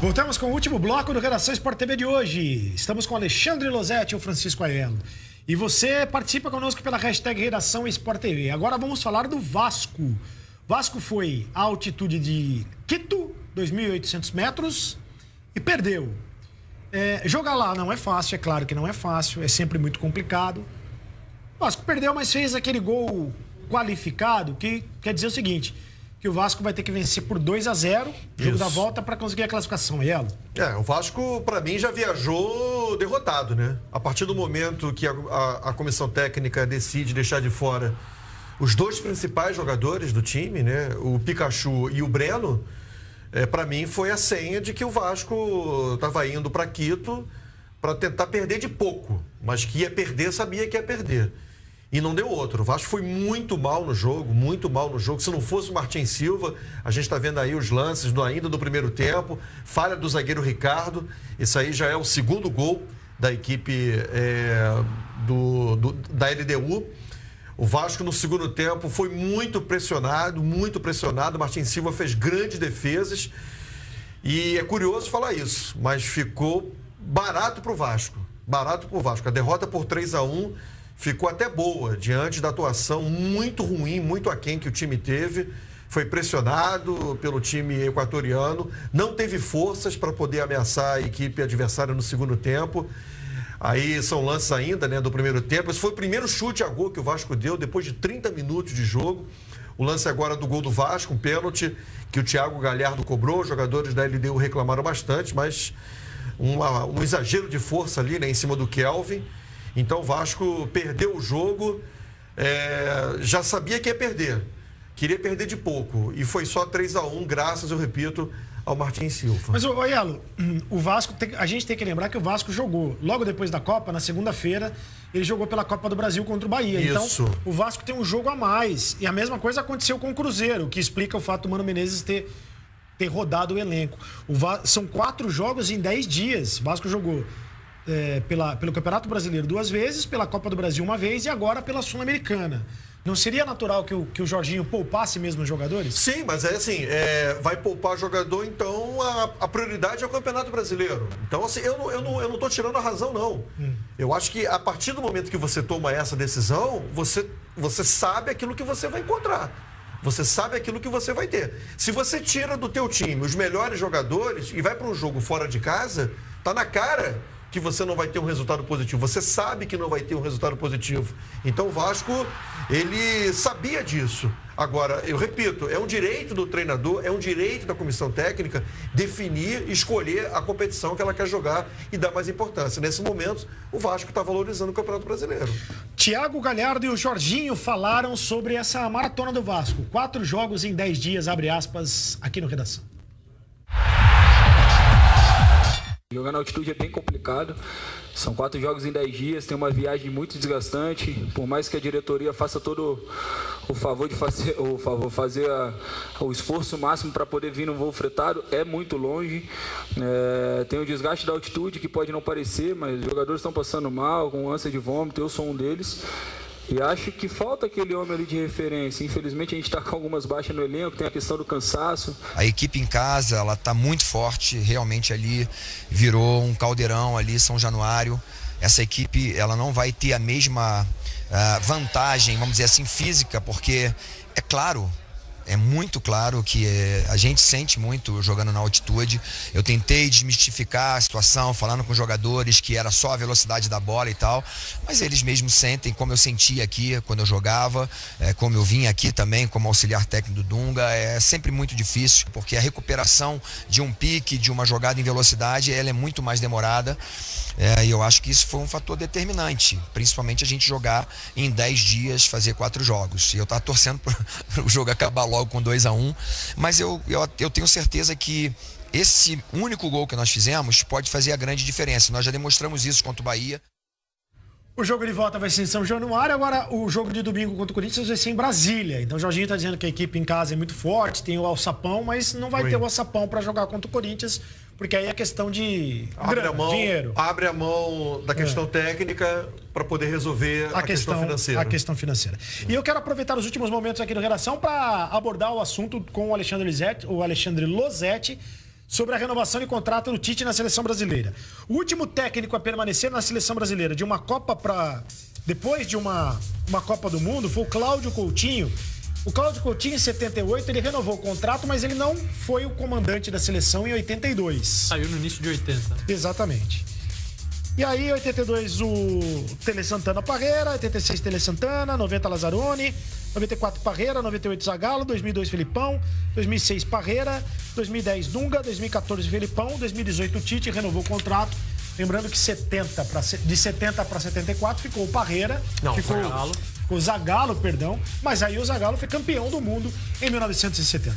Voltamos com o último bloco do Redação Sport TV de hoje. Estamos com Alexandre Losetti e o Francisco Aiello. E você participa conosco pela hashtag Redação Sport TV. Agora vamos falar do Vasco. Vasco foi à altitude de Quito, 2.800 metros, e perdeu. Jogar lá não é fácil, é claro que não é fácil, é sempre muito complicado. O Vasco perdeu, mas fez aquele gol qualificado, que quer dizer o seguinte, que o Vasco vai ter que vencer por 2-0, jogo da volta, para conseguir a classificação. Aiello? O Vasco, para mim, já viajou derrotado, né? A partir do momento que a comissão técnica decide deixar de fora os dois principais jogadores do time, né? O Pikachu e o Breno, para mim foi a senha de que o Vasco estava indo para Quito para tentar perder de pouco, mas que ia perder, sabia que ia perder. E não deu outro. O Vasco foi muito mal no jogo, muito mal no jogo. Se não fosse o Martin Silva, a gente está vendo aí os lances ainda do primeiro tempo, falha do zagueiro Ricardo. Isso aí já é o segundo gol da equipe da LDU. O Vasco no segundo tempo foi muito pressionado, muito pressionado. O Martin Silva fez grandes defesas. E é curioso falar isso, mas ficou barato para o Vasco. Barato para o Vasco. A derrota por 3-1 ficou até boa, diante da atuação muito ruim, muito aquém que o time teve. Foi pressionado pelo time equatoriano, não teve forças para poder ameaçar a equipe adversária no segundo tempo. Aí são lances ainda, né, do primeiro tempo. Esse foi o primeiro chute a gol que o Vasco deu depois de 30 minutos de jogo. O lance agora do gol do Vasco, um pênalti que o Thiago Galhardo cobrou. Os jogadores da LDU reclamaram bastante, mas um exagero de força ali, né, em cima do Kelvin. Então o Vasco perdeu o jogo, já sabia que ia perder, queria perder de pouco. E foi só 3-1, graças, eu repito, ao Martin Silva. Mas, Aiello, o Vasco, a gente tem que lembrar que o Vasco jogou, logo depois da Copa, na segunda-feira, ele jogou pela Copa do Brasil contra o Bahia. Isso. Então, o Vasco tem um jogo a mais. E a mesma coisa aconteceu com o Cruzeiro, que explica o fato do Mano Menezes ter rodado o elenco. São 4 jogos em 10 dias. O Vasco jogou pelo Campeonato Brasileiro 2 vezes, pela Copa do Brasil 1 vez e agora pela Sul-Americana. Não seria natural que o Jorginho poupasse mesmo os jogadores? Sim, mas vai poupar jogador, então a prioridade é o Campeonato Brasileiro. Então, assim, eu não estou tirando a razão, não. Eu acho que a partir do momento que você toma essa decisão, você sabe aquilo que você vai encontrar. Você sabe aquilo que você vai ter. Se você tira do teu time os melhores jogadores e vai para um jogo fora de casa, tá na cara que você não vai ter um resultado positivo. Você sabe que não vai ter um resultado positivo. Então o Vasco, ele sabia disso. Agora, eu repito, é um direito do treinador, é um direito da comissão técnica definir, escolher a competição que ela quer jogar e dar mais importância. Nesse momento, o Vasco está valorizando o Campeonato Brasileiro. Thiago Galhardo e o Jorginho falaram sobre essa maratona do Vasco. 4 jogos em 10 dias, abre aspas, aqui no Redação. Jogar na altitude é bem complicado, são 4 jogos em 10 dias, tem uma viagem muito desgastante, por mais que a diretoria faça todo o favor de fazer o esforço máximo para poder vir no voo fretado, é muito longe, tem o desgaste da altitude que pode não parecer, mas os jogadores estão passando mal, com ânsia de vômito, eu sou um deles. E acho que falta aquele homem ali de referência. Infelizmente a gente está com algumas baixas no elenco, tem a questão do cansaço. A equipe em casa, ela está muito forte, realmente ali virou um caldeirão ali, São Januário. Essa equipe, ela não vai ter a mesma vantagem, vamos dizer assim, física, porque é claro, é muito claro que a gente sente muito jogando na altitude. Eu tentei desmistificar a situação, falando com jogadores que era só a velocidade da bola e tal, mas eles mesmos sentem como eu sentia aqui quando eu jogava, como eu vim aqui também como auxiliar técnico do Dunga. É sempre muito difícil, porque a recuperação de um pique, de uma jogada em velocidade, ela é muito mais demorada. E eu acho que isso foi um fator determinante, principalmente a gente jogar em 10 dias, fazer 4 jogos. E eu estava torcendo para o jogo acabar logo com 2-1, mas eu tenho certeza que esse único gol que nós fizemos pode fazer a grande diferença. Nós já demonstramos isso contra o Bahia. O jogo de volta vai ser em São Januário, agora o jogo de domingo contra o Corinthians vai ser em Brasília. Então o Jorginho está dizendo que a equipe em casa é muito forte, tem o alçapão, mas não vai ter o alçapão para jogar contra o Corinthians, porque aí é questão de dinheiro. Abre a mão da questão técnica para poder resolver a questão financeira. A questão financeira. E eu quero aproveitar os últimos momentos aqui no Redação para abordar o assunto com o Alexandre Losetti sobre a renovação de contrato do Tite na seleção brasileira. O último técnico a permanecer na seleção brasileira de uma Copa depois de uma Copa do Mundo foi o Cláudio Coutinho. O Cláudio Coutinho, em 78, ele renovou o contrato, mas ele não foi o comandante da seleção em 82. Saiu no início de 80. Exatamente. E aí, em 82, o Tele Santana Parreira, 86 Tele Santana, 90 Lazzaroni, 94 Parreira, 98 Zagallo, 2002 Felipão, 2006 Parreira, 2010 Dunga, 2014 Felipão, 2018 Tite renovou o contrato. Lembrando que de 70 para 74 ficou o Parreira, ficou o Zagallo, perdão, mas aí o Zagallo foi campeão do mundo em 1970.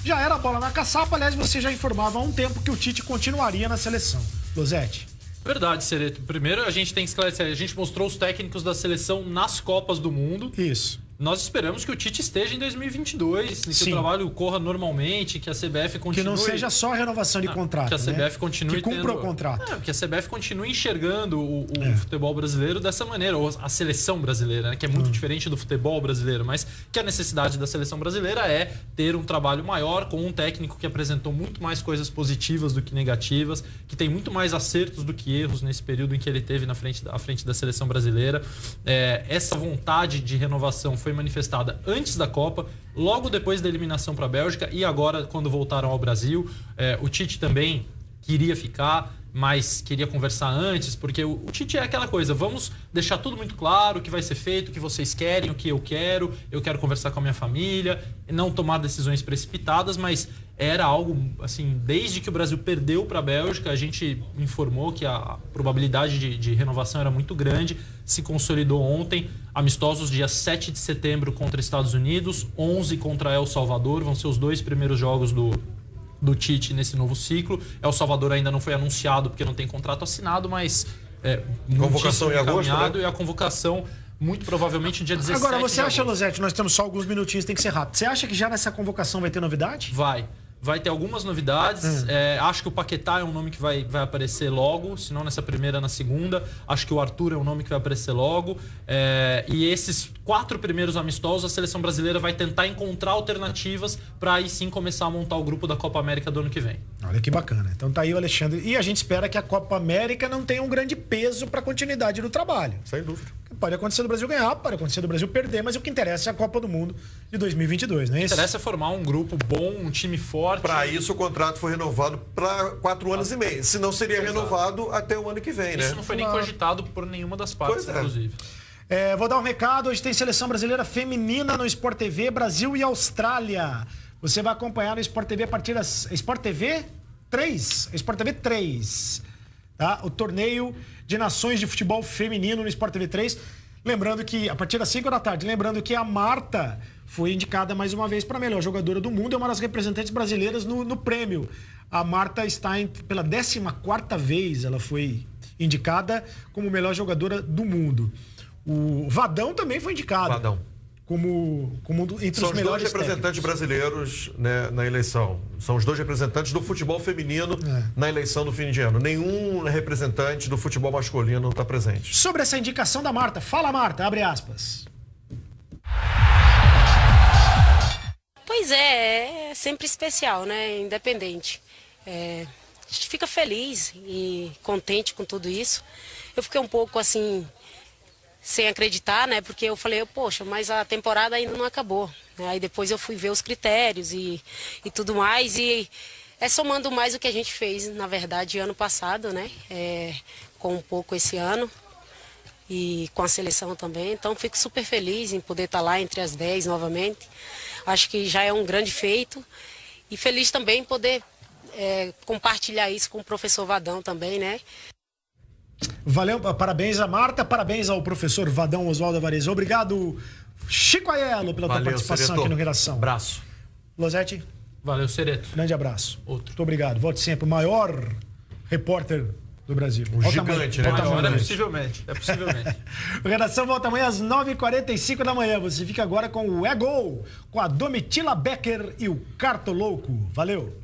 Já era a bola na caçapa, aliás, você já informava há um tempo que o Tite continuaria na seleção. Losetti. Verdade, Cereto. Primeiro, a gente tem que esclarecer. A gente mostrou os técnicos da seleção nas Copas do Mundo. Isso. Nós esperamos que o Tite esteja em 2022, que o trabalho corra normalmente, que a CBF continue... Que não seja só a renovação de contrato, que a CBF continue que cumpra o contrato. Que a CBF continue enxergando o futebol brasileiro dessa maneira, ou a seleção brasileira, né? Que é muito diferente do futebol brasileiro, mas que a necessidade da seleção brasileira é ter um trabalho maior com um técnico que apresentou muito mais coisas positivas do que negativas, que tem muito mais acertos do que erros nesse período em que ele teve à frente da seleção brasileira. Essa vontade de renovação foi manifestada antes da Copa, logo depois da eliminação para a Bélgica e agora quando voltaram ao Brasil. O Tite também queria ficar, mas queria conversar antes, porque o Tite é aquela coisa, vamos deixar tudo muito claro, o que vai ser feito, o que vocês querem, o que eu quero conversar com a minha família, não tomar decisões precipitadas, mas era algo, assim, desde que o Brasil perdeu para a Bélgica, a gente informou que a probabilidade de renovação era muito grande, se consolidou ontem, amistosos dia 7 de setembro contra Estados Unidos, 11 contra El Salvador, vão ser os 2 primeiros jogos do Tite nesse novo ciclo. El Salvador ainda não foi anunciado porque não tem contrato assinado, mas convocação em agosto, né? E a convocação muito provavelmente dia 17 Agora, você acha, de agosto. Losetti, nós temos só alguns minutinhos, tem que ser rápido. Você acha que já nessa convocação vai ter novidade? Vai ter algumas novidades. Acho que o Paquetá é um nome que vai aparecer logo, se não nessa primeira, na segunda. Acho que o Arthur é um nome que vai aparecer logo. E esses 4 primeiros amistosos, a seleção brasileira vai tentar encontrar alternativas para aí sim começar a montar o grupo da Copa América do ano que vem. Olha que bacana. Então tá aí o Alexandre. E a gente espera que a Copa América não tenha um grande peso para a continuidade do trabalho. Sem dúvida. Pode acontecer do Brasil ganhar, pode acontecer do Brasil perder, mas o que interessa é a Copa do Mundo de 2022, não é isso? O que interessa é formar um grupo bom, um time forte. Para isso, o contrato foi renovado para 4 anos e meio. Senão seria renovado até o ano que vem, né? Isso não foi nem cogitado por nenhuma das partes, inclusive. Vou dar um recado. Hoje tem seleção brasileira feminina no Sport TV, Brasil e Austrália. Você vai acompanhar no Sport TV a partir das... Sport TV 3. Sport TV 3. Tá? O torneio de nações de futebol feminino no Sport TV 3. Lembrando que, a partir das 5 da tarde, lembrando que a Marta foi indicada mais uma vez para a melhor jogadora do mundo, é uma das representantes brasileiras no prêmio. A Marta está pela 14ª vez, ela foi indicada como melhor jogadora do mundo. O Vadão também foi indicado. Vadão. Como entre São os melhores dois representantes brasileiros, né, na eleição. São os 2 representantes do futebol feminino na eleição do fim de ano. Nenhum representante do futebol masculino está presente. Sobre essa indicação da Marta. Fala, Marta, abre aspas. Pois é sempre especial, né? Independente. A gente fica feliz e contente com tudo isso. Eu fiquei um pouco assim... sem acreditar, né? Porque eu falei, poxa, mas a temporada ainda não acabou. Aí depois eu fui ver os critérios e tudo mais. E somando mais o que a gente fez, na verdade, ano passado, né? Com um pouco esse ano. E com a seleção também. Então, fico super feliz em poder estar lá entre as 10 novamente. Acho que já é um grande feito. E feliz também em poder compartilhar isso com o professor Vadão também, né? Valeu, parabéns a Marta, parabéns ao professor Vadão Oswaldo Alvarez. Obrigado, Chico Aiello, pela tua participação Cereto. Aqui no Redação. Abraço. Losetti, Valeu, Cereto. grande abraço. Outro. Muito obrigado. Volte sempre, o maior repórter do Brasil. Um gigante, né? Possivelmente. O Redação volta amanhã às 9h45 da manhã. Você fica agora com o Gol, com a Domitila Becker e o Cartolouco. Valeu.